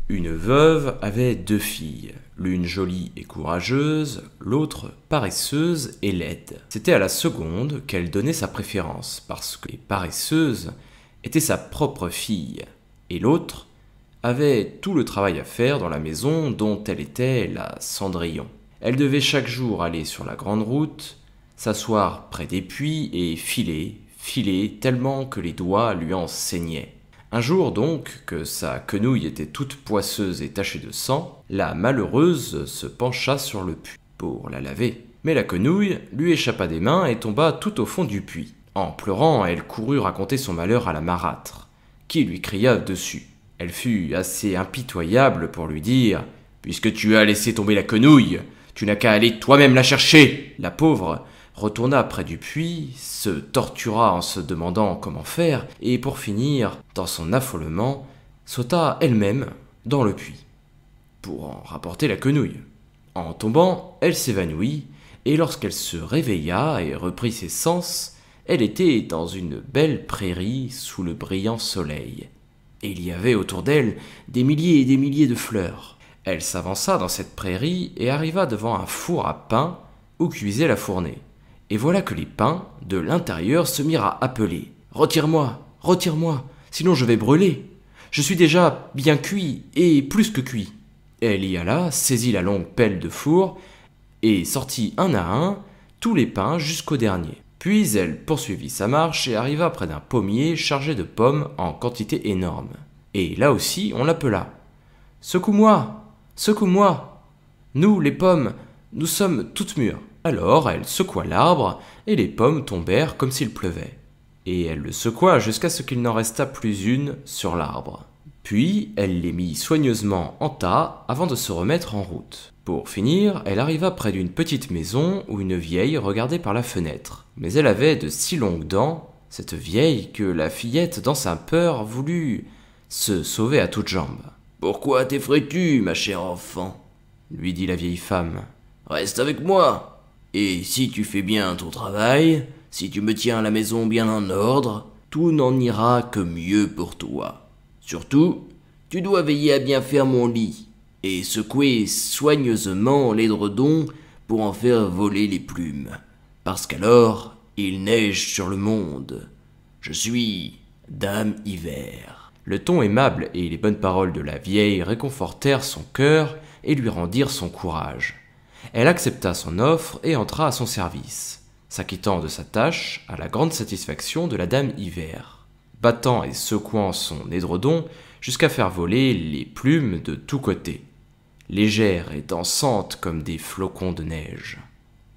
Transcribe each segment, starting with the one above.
Une veuve avait 2 filles, l'une jolie et courageuse, l'autre paresseuse et laide. C'était à la seconde qu'elle donnait sa préférence, parce que les paresseuses étaient sa propre fille, et l'autre avait tout le travail à faire dans la maison dont elle était la Cendrillon. Elle devait chaque jour aller sur la grande route, s'asseoir près des puits et filer tellement que les doigts lui en saignaient. Un jour donc, que sa quenouille était toute poisseuse et tachée de sang, la malheureuse se pencha sur le puits pour la laver. Mais la quenouille lui échappa des mains et tomba tout au fond du puits. En pleurant, elle courut raconter son malheur à la marâtre, qui lui cria dessus. Elle fut assez impitoyable pour lui dire « Puisque tu as laissé tomber la quenouille, tu n'as qu'à aller toi-même la chercher !» La pauvre retourna près du puits, se tortura en se demandant comment faire, et pour finir, dans son affolement, sauta elle-même dans le puits, pour en rapporter la quenouille. En tombant, elle s'évanouit, et lorsqu'elle se réveilla et reprit ses sens, elle était dans une belle prairie sous le brillant soleil. Et il y avait autour d'elle des milliers et des milliers de fleurs. Elle s'avança dans cette prairie et arriva devant un four à pain où cuisait la fournée. Et voilà que les pains, de l'intérieur, se mirent à appeler. « Retire-moi, retire-moi, sinon je vais brûler. Je suis déjà bien cuit, et plus que cuit. » Elle y alla, saisit la longue pelle de four, et sortit un à un tous les pains jusqu'au dernier. Puis elle poursuivit sa marche et arriva près d'un pommier chargé de pommes en quantité énorme. Et là aussi on l'appela. « Secoue-moi, secoue-moi. Nous, les pommes, nous sommes toutes mûres. » Alors elle secoua l'arbre, et les pommes tombèrent comme s'il pleuvait. Et elle le secoua jusqu'à ce qu'il n'en restât plus une sur l'arbre. Puis elle les mit soigneusement en tas avant de se remettre en route. Pour finir, elle arriva près d'une petite maison où une vieille regardait par la fenêtre. Mais elle avait de si longues dents, cette vieille, que la fillette, dans sa peur, voulut se sauver à toutes jambes. « Pourquoi t'effraies-tu, ma chère enfant ?» lui dit la vieille femme. « Reste avec moi. Et si tu fais bien ton travail, si tu me tiens la maison bien en ordre, tout n'en ira que mieux pour toi. Surtout, tu dois veiller à bien faire mon lit et secouer soigneusement l'édredon pour en faire voler les plumes, parce qu'alors il neige sur le monde. Je suis Dame Hiver. » Le ton aimable et les bonnes paroles de la vieille réconfortèrent son cœur et lui rendirent son courage. Elle accepta son offre et entra à son service, s'acquittant de sa tâche à la grande satisfaction de la Dame Hiver, battant et secouant son édredon jusqu'à faire voler les plumes de tous côtés, légères et dansantes comme des flocons de neige.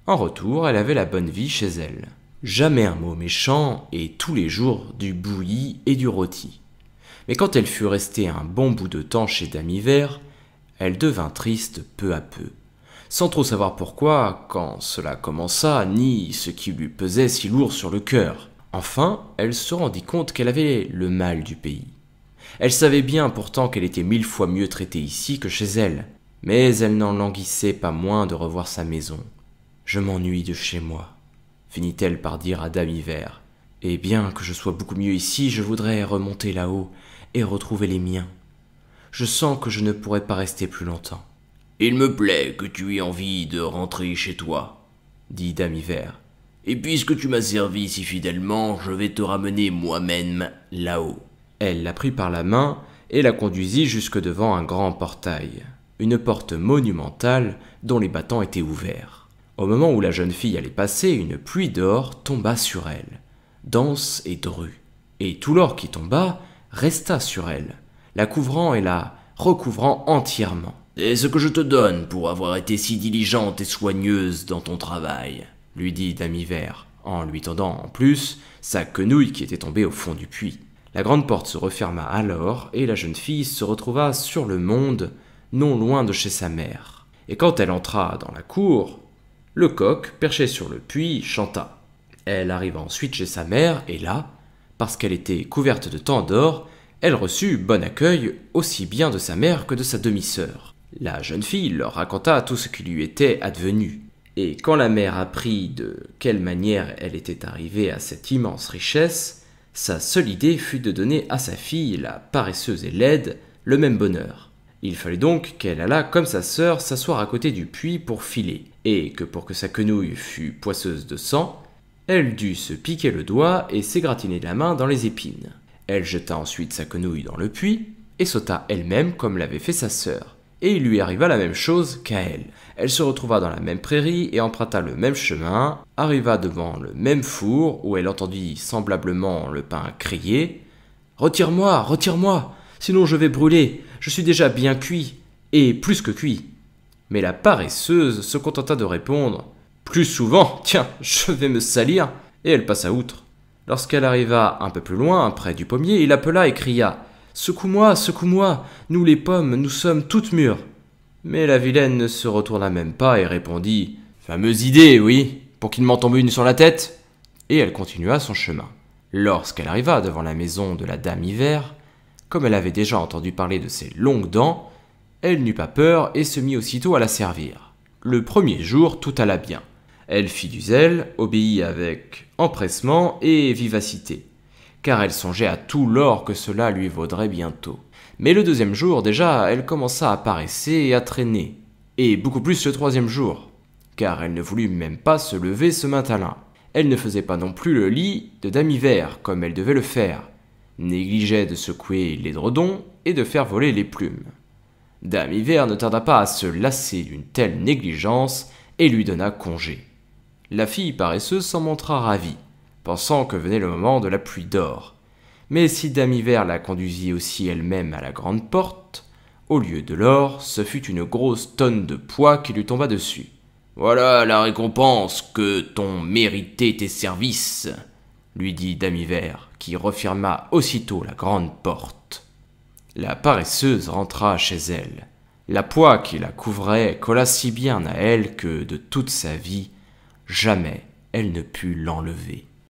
En retour, elle avait la bonne vie chez elle. Jamais un mot méchant et tous les jours du bouilli et du rôti. Mais quand elle fut restée un bon bout de temps chez Dame Hiver, elle devint triste peu à peu, sans trop savoir pourquoi, quand cela commença, ni ce qui lui pesait si lourd sur le cœur. Enfin, elle se rendit compte qu'elle avait le mal du pays. Elle savait bien pourtant qu'elle était 1000 fois mieux traitée ici que chez elle, mais elle n'en languissait pas moins de revoir sa maison. « Je m'ennuie de chez moi », finit-elle par dire à Dame Hiver. « Et bien que je sois beaucoup mieux ici, je voudrais remonter là-haut et retrouver les miens. Je sens que je ne pourrai pas rester plus longtemps. » « Il me plaît que tu aies envie de rentrer chez toi, » dit Dame Hiver. « Et puisque tu m'as servi si fidèlement, je vais te ramener moi-même là-haut. » Elle la prit par la main et la conduisit jusque devant un grand portail, une porte monumentale dont les battants étaient ouverts. Au moment où la jeune fille allait passer, une pluie d'or tomba sur elle, dense et drue, et tout l'or qui tomba resta sur elle, la couvrant et la recouvrant entièrement. « C'est ce que je te donne pour avoir été si diligente et soigneuse dans ton travail, » lui dit Dame Hiver, en lui tendant en plus sa quenouille qui était tombée au fond du puits. La grande porte se referma alors, et la jeune fille se retrouva sur le monde, non loin de chez sa mère. Et quand elle entra dans la cour, le coq, perché sur le puits, chanta. Elle arriva ensuite chez sa mère, et là, parce qu'elle était couverte de tant d'or, elle reçut bon accueil aussi bien de sa mère que de sa demi-sœur. La jeune fille leur raconta tout ce qui lui était advenu, et quand la mère apprit de quelle manière elle était arrivée à cette immense richesse, sa seule idée fut de donner à sa fille, la paresseuse et laide, le même bonheur. Il fallait donc qu'elle allât, comme sa sœur, s'asseoir à côté du puits pour filer, et que pour que sa quenouille fût poisseuse de sang, elle dut se piquer le doigt et s'égratigner la main dans les épines. Elle jeta ensuite sa quenouille dans le puits, et sauta elle-même comme l'avait fait sa sœur. Et il lui arriva la même chose qu'à elle. Elle se retrouva dans la même prairie et emprunta le même chemin, arriva devant le même four où elle entendit semblablement le pain crier « Retire-moi, retire-moi, sinon je vais brûler, je suis déjà bien cuit, et plus que cuit. » Mais la paresseuse se contenta de répondre « Plus souvent, tiens, je vais me salir !» et elle passa outre. Lorsqu'elle arriva un peu plus loin, près du pommier, il appela et cria « Secoue-moi, secoue-moi, nous les pommes, nous sommes toutes mûres !» Mais la vilaine ne se retourna même pas et répondit « Fameuse idée, oui, pour qu'il m'en tombe une sur la tête !» Et elle continua son chemin. Lorsqu'elle arriva devant la maison de la Dame Hiver, comme elle avait déjà entendu parler de ses longues dents, elle n'eut pas peur et se mit aussitôt à la servir. Le premier jour, tout alla bien. Elle fit du zèle, obéit avec empressement et vivacité, car elle songeait à tout l'or que cela lui vaudrait bientôt. Mais le deuxième jour, déjà, elle commença à paresser et à traîner, et beaucoup plus le troisième jour, car elle ne voulut même pas se lever ce matin-là. Elle ne faisait pas non plus le lit de Dame Hiver comme elle devait le faire, négligeait de secouer l'édredon et de faire voler les plumes. Dame Hiver ne tarda pas à se lasser d'une telle négligence et lui donna congé. La fille paresseuse s'en montra ravie, pensant que venait le moment de la pluie d'or. Mais si Dame Hiver la conduisit aussi elle-même à la grande porte, au lieu de l'or, ce fut une grosse tonne de poids qui lui tomba dessus. « Voilà la récompense que t'ont mérité tes services !» lui dit Dame Hiver, qui referma aussitôt la grande porte. La paresseuse rentra chez elle. La poix qui la couvrait colla si bien à elle que, de toute sa vie, jamais elle ne put l'enlever.